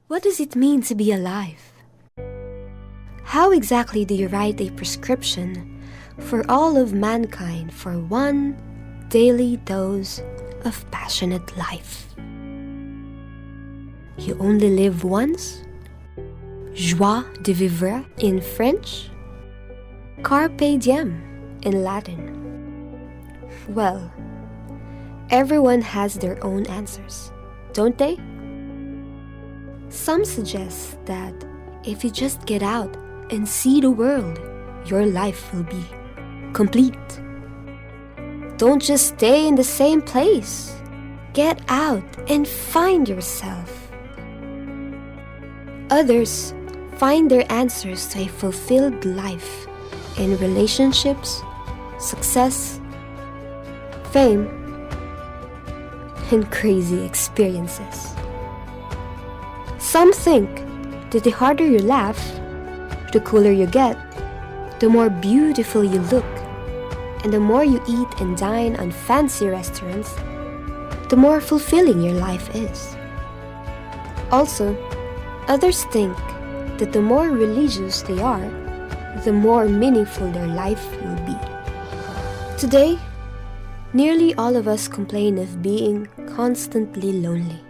What does it mean to be alive? How exactly do you write a prescription for all of mankind for one daily dose of passionate life? You only live once? Joie de vivre in French? Carpe Diem in Latin? Well, everyone has their own answers, don't they? Some suggest that if you just get out and see the world, your life will be complete. Don't just stay in the same place. Get out and find yourself. Others find their answers to a fulfilled life in relationships, success, fame, and crazy experiences. Some think that the harder you laugh, the cooler you get, the more beautiful you look, and the more you eat and dine on fancy restaurants, the more fulfilling your life is. Also, others think that the more religious they are, the more meaningful their life will be. Today, nearly all of us complain of being constantly lonely,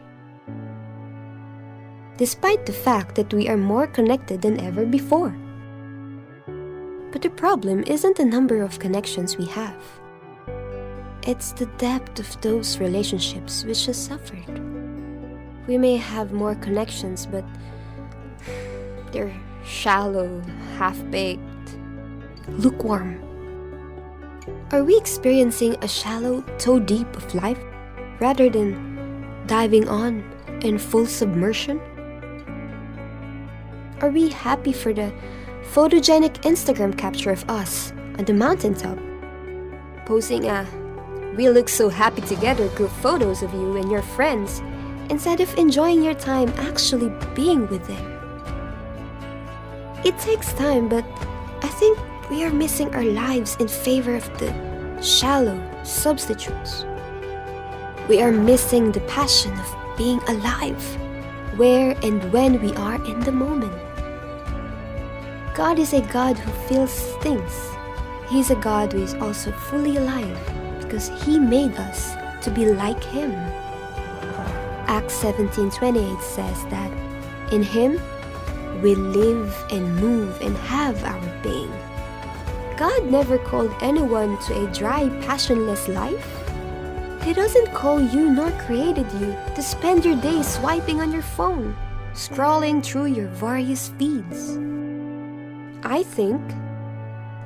despite the fact that we are more connected than ever before. But the problem isn't the number of connections we have. It's the depth of those relationships which has suffered. We may have more connections, but they're shallow, half-baked, lukewarm. Are we experiencing a shallow toe deep of life rather than diving on in full submersion? Are we happy for the photogenic Instagram capture of us on the mountaintop, posting a "we look so happy together" group photos of you and your friends, instead of enjoying your time actually being with them? It takes time, but I think we are missing our lives in favor of the shallow substitutes. We are missing the passion of being alive, where and when we are in the moment. God is a God who feels things. He is a God who is also fully alive because He made us to be like Him. Acts 17:28 says that in Him we live and move and have our being. God never called anyone to a dry, passionless life. He doesn't call you nor created you to spend your day swiping on your phone, scrolling through your various feeds. I think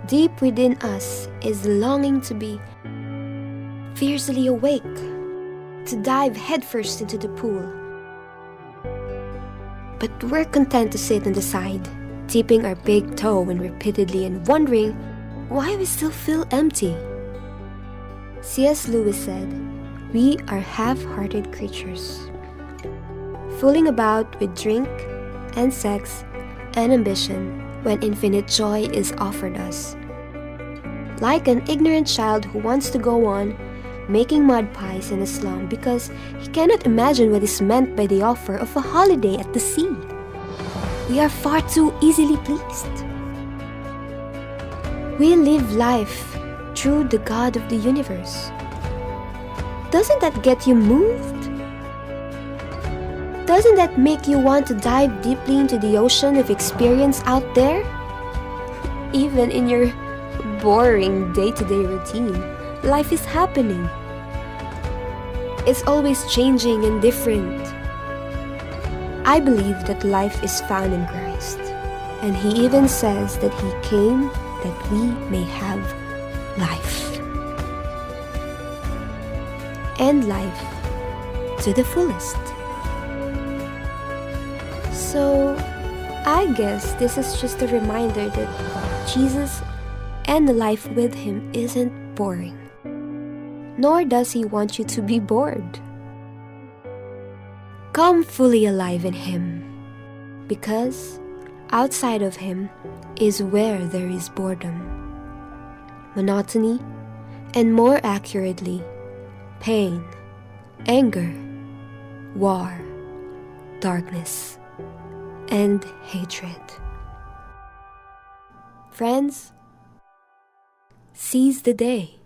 deep within us is the longing to be fiercely awake, to dive headfirst into the pool. But we're content to sit on the side, dipping our big toe in repeatedly and wondering why we still feel empty. C.S. Lewis said, "We are half-hearted creatures, fooling about with drink and sex and ambition when infinite joy is offered us. Like an ignorant child who wants to go on making mud pies in a slum because he cannot imagine what is meant by the offer of a holiday at the sea. We are far too easily pleased. We live life through the God of the universe. Doesn't that get you moved? Doesn't that make you want to dive deeply into the ocean of experience out there? Even in your boring day-to-day routine, life is happening. It's always changing and different. I believe that life is found in Christ, and He even says that He came that we may have life. And life to the fullest. So, I guess this is just a reminder that Jesus and the life with Him isn't boring. Nor does He want you to be bored. Come fully alive in Him, because outside of Him is where there is boredom, monotony, and more accurately, pain, anger, war, darkness, and hatred. Friends, seize the day.